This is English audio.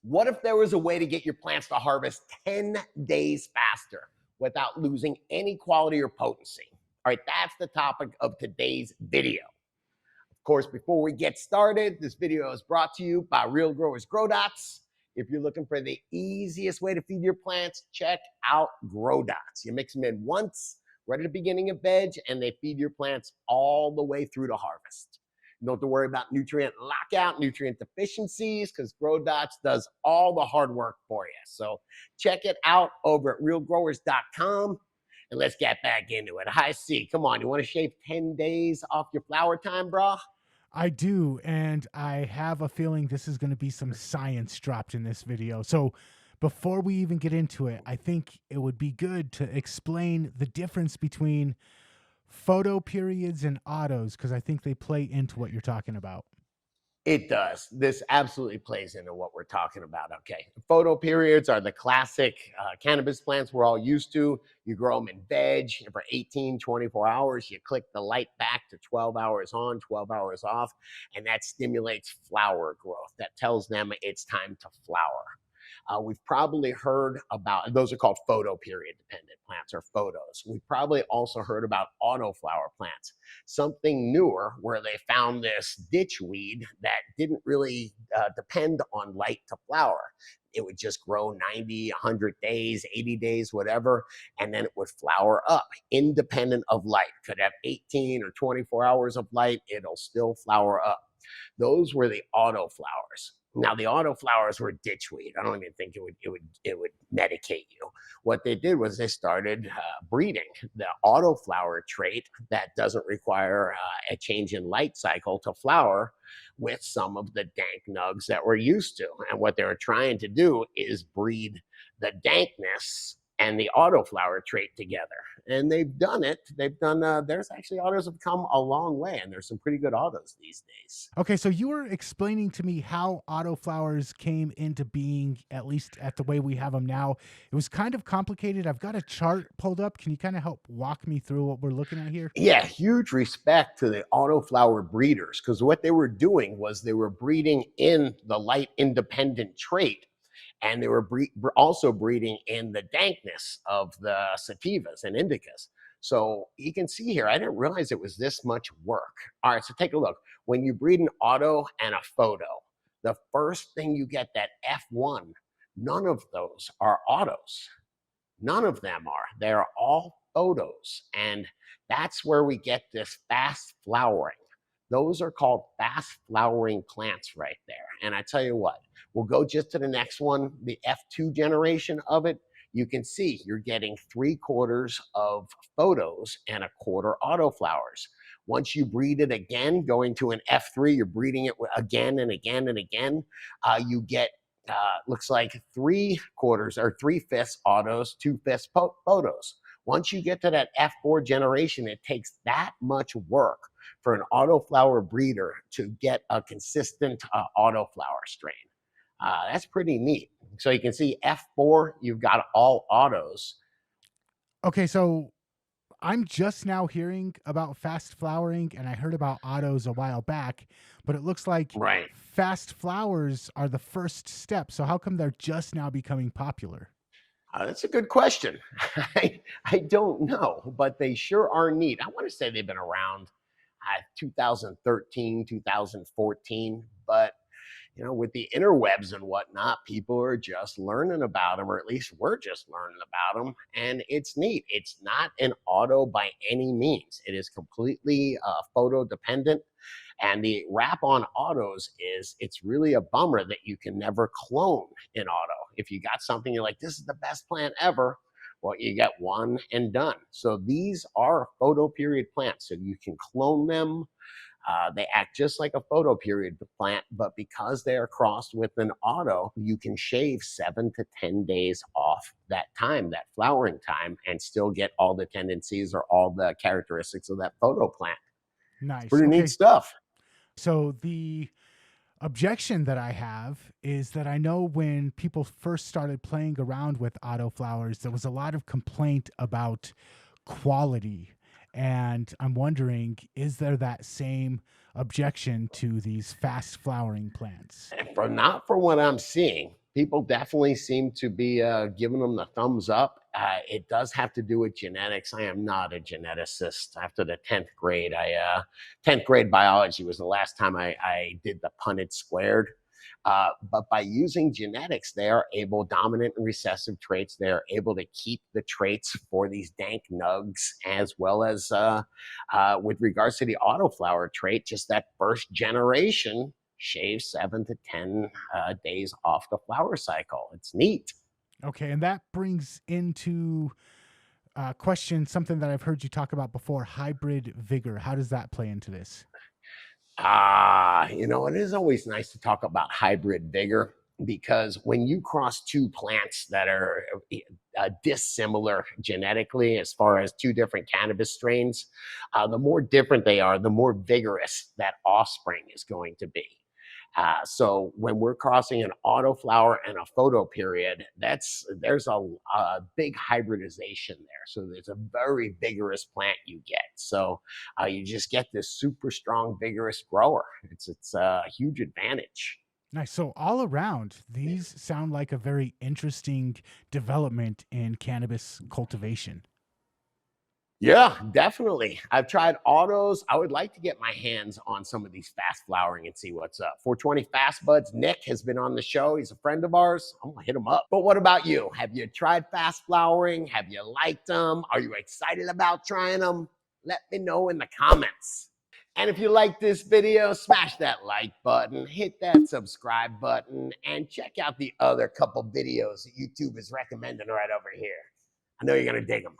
What if there was a way to get your plants to harvest 10 days faster without losing any quality or potency? All right, that's the topic of today's video. Of course, before we get started, this video is brought to you by Real Growers Grow Dots. If you're looking for the easiest way to feed your plants, check out Grow Dots. You mix them in once, right at the beginning of veg, and they feed your plants all the way through to harvest. You don't have to worry about nutrient lockout, nutrient deficiencies, because Grow Dots does all the hard work for you. So check it out over at realgrowers.com. And let's get back into it. Hi, C. Come on. You want to shave 10 days off your flower time, bro? I do, and I have a feeling this is going to be some science dropped in this video. So before we even get into it, I think it would be good to explain the difference between photo periods and autos, because I think they play into what you're talking about. It does. This absolutely plays into what we're talking about. Okay. Photo periods are the classic cannabis plants we're all used to. You grow them in veg for 18, 24 hours. You click the light back to 12 hours on, 12 hours off, and that stimulates flower growth. That tells them it's time to flower. We've probably heard about, those are called photo period dependent plants or photos. We've probably also heard about autoflower plants, something newer where they found this ditchweed that didn't really depend on light to flower. It would just grow 90, 100 days, 80 days, whatever, and then it would flower up independent of light. Could have 18 or 24 hours of light, it'll still flower up. Those were the autoflowers. Now the autoflowers were ditchweed. I don't even think it would medicate you. What they did was they started breeding the autoflower trait that doesn't require a change in light cycle to flower with some of the dank nugs that we're used to. And what they were trying to do is breed the dankness and the autoflower trait together. And they've done it. They've done, there's actually autos have come a long way, and there's some pretty good autos these days. Okay, so you were explaining to me how autoflowers came into being, at least at the way we have them now. It was kind of complicated. I've got a chart pulled up. Can you kind of help walk me through what we're looking at here? Yeah, huge respect to the autoflower breeders, because what they were doing was they were breeding in the light independent trait, and they were also breeding in the dankness of the sativas and indicas. So you can see here, I didn't realize it was this much work. All right, so take a look. When you breed an auto and a photo, the first thing you get, that F1, none of those are autos. None of them are. They're all photos. And that's where we get this fast flowering. Those are called fast flowering plants right there. And I tell you what, we'll go just to the next one, the F2 generation of it. You can see you're getting 3/4 of photos and 1/4 autoflowers. Once you breed it again, going to an F3, you're breeding it again and again and again. You get looks like 3/4 or 3/5 autos, 2/5 photos. Once you get to that F4 generation, it takes that much work for an autoflower breeder to get a consistent autoflower strain. That's pretty neat. So you can see F4, you've got all autos. Okay, so I'm just now hearing about fast flowering, and I heard about autos a while back, but it looks like Right. fast flowers are the first step. So how come they're just now becoming popular? That's a good question. I don't know, but they sure are neat. I want to say they've been around 2013, 2014, but with the interwebs and whatnot, people are just learning about them, or at least we're just learning about them. And it's neat. It's not an auto by any means. It is completely photo dependent. And the wrap on autos is it's really a bummer that you can never clone an auto. If you got something, you're like, this is the best plant ever. Well, you get one and done. So these are photo period plants. So you can clone them. They act just like a photo period plant, but because they are crossed with an auto, you can shave 7 to 10 days off that time, that flowering time, and still get all the tendencies or all the characteristics of that photo plant. It's Nice. pretty neat Okay, stuff. so the objection that I have is that I know when people first started playing around with autoflowers, there was a lot of complaint about quality. And I'm wondering, is there that same objection to these fast flowering plants? Not for what I'm seeing. People definitely seem to be giving them the thumbs up. It does have to do with genetics. I am not a geneticist. After the 10th grade, 10th grade biology was the last time I did the Punnett squared. But by using genetics, they are able, dominant and recessive traits, they are able to keep the traits for these dank nugs, as well as with regards to the autoflower trait, just that first generation shaves 7 to 10 days off the flower cycle. It's neat. Okay, and that brings into question something that I've heard you talk about before: hybrid vigor. How does that play into this? It is always nice to talk about hybrid vigor, because when you cross two plants that are dissimilar genetically, as far as two different cannabis strains, the more different they are, the more vigorous that offspring is going to be. So when we're crossing an autoflower and a photoperiod, there's a big hybridization there. So there's a very vigorous plant you get. So you just get this super strong, vigorous grower. It's a huge advantage. Nice. So all around, these sound like a very interesting development in cannabis cultivation. Yeah, definitely. I've tried autos. I would like to get my hands on some of these fast flowering and see what's up. 420 Fast Buds, Nick has been on the show. He's a friend of ours. I'm going to hit him up. But what about you? Have you tried fast flowering? Have you liked them? Are you excited about trying them? Let me know in the comments. And if you like this video, smash that like button, hit that subscribe button, and check out the other couple videos that YouTube is recommending right over here. I know you're going to dig them.